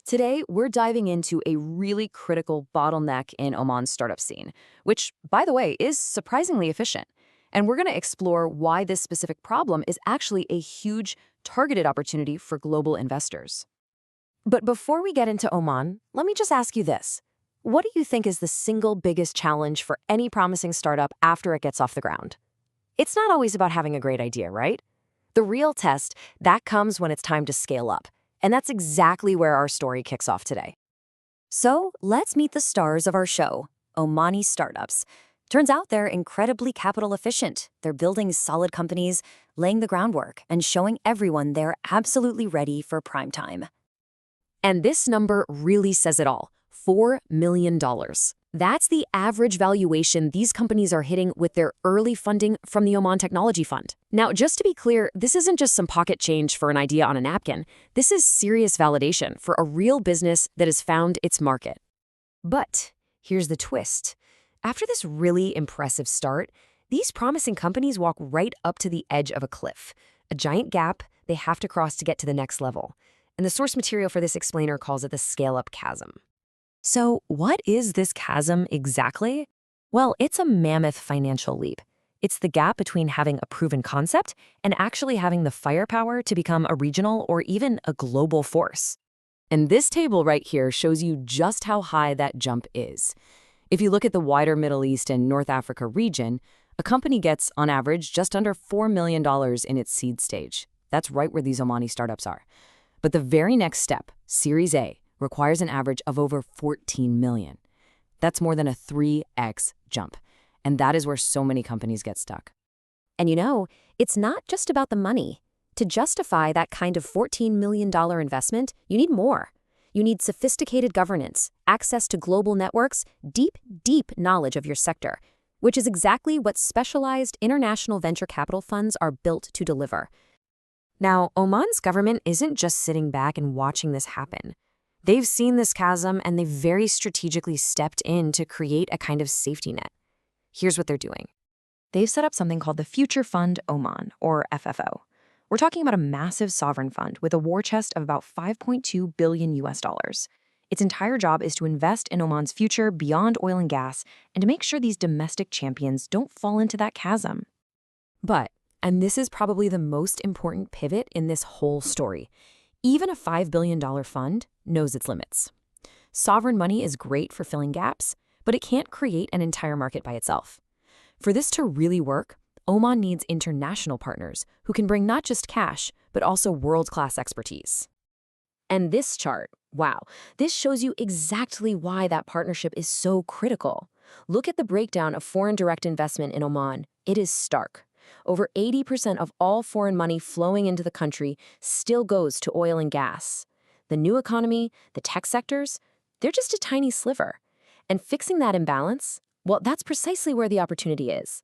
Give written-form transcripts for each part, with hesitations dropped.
Today, we're diving into a really critical bottleneck in Oman's startup scene, which, by the way, is surprisingly efficient. And we're going to explore why this specific problem is actually a huge targeted opportunity for global investors. But before we get into Oman, let me just ask you this. What do you think is the single biggest challenge for any promising startup after it gets off the ground? It's not always about having a great idea, right? The real test, that comes when it's time to scale up. And that's exactly where our story kicks off today. So let's meet the stars of our show, Omani startups. Turns out they're incredibly capital efficient. They're building solid companies, laying the groundwork, and showing everyone they're absolutely ready for prime time. And this number really says it all, $4 million. That's the average valuation these companies are hitting with their early funding from the Oman Technology Fund. Now, just to be clear, this isn't just some pocket change for an idea on a napkin. This is serious validation for a real business that has found its market. But here's the twist. After this really impressive start, these promising companies walk right up to the edge of a cliff, a giant gap they have to cross to get to the next level. And the source material for this explainer calls it the scale-up chasm. So what is this chasm exactly? Well, it's a mammoth financial leap. It's the gap between having a proven concept and actually having the firepower to become a regional or even a global force. And this table right here shows you just how high that jump is. If you look at the wider Middle East and North Africa region, a company gets, on average, just under $4 million in its seed stage. That's right where these Omani startups are. But the very next step, Series A, requires an average of over 14 million. That's more than a 3x jump. And that is where so many companies get stuck. And it's not just about the money. To justify that kind of $14 million investment, you need more. You need sophisticated governance, access to global networks, deep knowledge of your sector, which is exactly what specialized international venture capital funds are built to deliver. Now, Oman's government isn't just sitting back and watching this happen. They've seen this chasm and they've very strategically stepped in to create a kind of safety net. Here's what they're doing. They've set up something called the Future Fund Oman, or FFO. We're talking about a massive sovereign fund with a war chest of about 5.2 billion US dollars. Its entire job is to invest in Oman's future beyond oil and gas and to make sure these domestic champions don't fall into that chasm. But, and this is probably the most important pivot in this whole story, even a $5 billion fund knows its limits. Sovereign money is great for filling gaps, but it can't create an entire market by itself. For this to really work, Oman needs international partners who can bring not just cash, but also world-class expertise. And this chart, wow, this shows you exactly why that partnership is so critical. Look at the breakdown of foreign direct investment in Oman. It is stark. Over 80% of all foreign money flowing into the country still goes to oil and gas. The new economy, the tech sectors, they're just a tiny sliver. And fixing that imbalance, well, that's precisely where the opportunity is.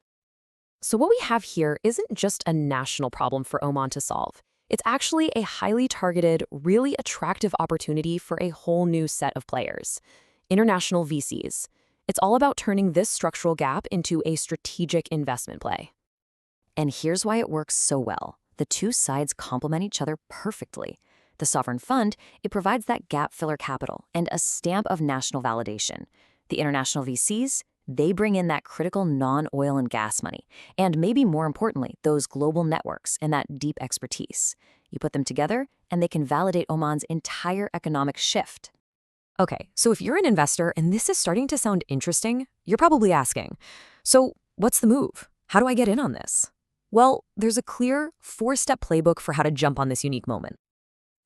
So what we have here isn't just a national problem for Oman to solve. It's actually a highly targeted, really attractive opportunity for a whole new set of players. International VCs. It's all about turning this structural gap into a strategic investment play. And here's why it works so well. The two sides complement each other perfectly. The sovereign fund, it provides that gap filler capital and a stamp of national validation. The international VCs, they bring in that critical non-oil and gas money, and maybe more importantly, those global networks and that deep expertise. You put them together, and they can validate Oman's entire economic shift. Okay, so if you're an investor and this is starting to sound interesting, you're probably asking, so what's the move? How do I get in on this? Well, there's a clear 4-step playbook for how to jump on this unique moment.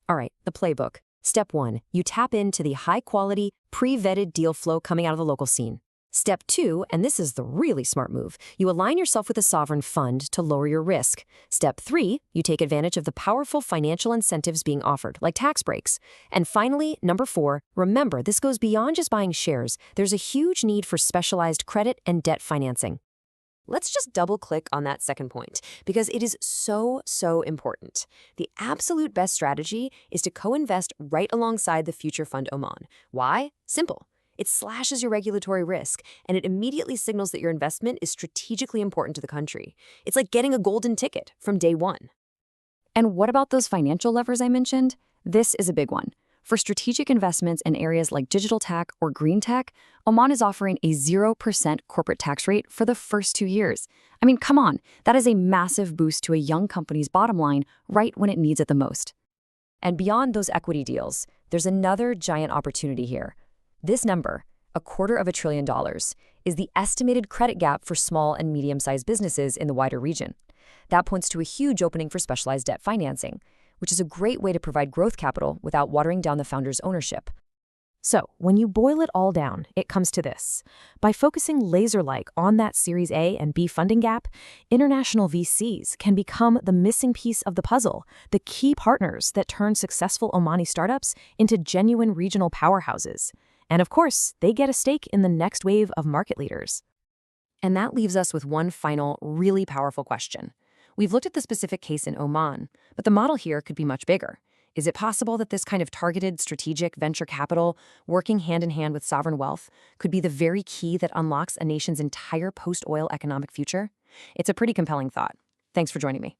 All right, the playbook. Step 1, you tap into the high-quality, pre-vetted deal flow coming out of the local scene. Step 2, and this is the really smart move, you align yourself with a sovereign fund to lower your risk. Step 3, you take advantage of the powerful financial incentives being offered, like tax breaks. And finally, number 4, remember, this goes beyond just buying shares. There's a huge need for specialized credit and debt financing. Let's just double-click on that second point, because it is so important. The absolute best strategy is to co-invest right alongside the Future Fund Oman. Why? Simple. It slashes your regulatory risk, and it immediately signals that your investment is strategically important to the country. It's like getting a golden ticket from day one. And what about those financial levers I mentioned? This is a big one. For strategic investments in areas like digital tech or green tech, Oman is offering a 0% corporate tax rate for the first 2 years. I mean, come on, that is a massive boost to a young company's bottom line right when it needs it the most. And beyond those equity deals, there's another giant opportunity here. This number, $250 billion, is the estimated credit gap for small and medium-sized businesses in the wider region. That points to a huge opening for specialized debt financing, which is a great way to provide growth capital without watering down the founder's ownership. So, when you boil it all down, it comes to this. By focusing laser-like on that Series A and B funding gap, international VCs can become the missing piece of the puzzle, the key partners that turn successful Omani startups into genuine regional powerhouses. And of course, they get a stake in the next wave of market leaders. And that leaves us with one final, really powerful question. We've looked at the specific case in Oman, but the model here could be much bigger. Is it possible that this kind of targeted strategic venture capital, working hand in hand with sovereign wealth, could be the very key that unlocks a nation's entire post-oil economic future? It's a pretty compelling thought. Thanks for joining me.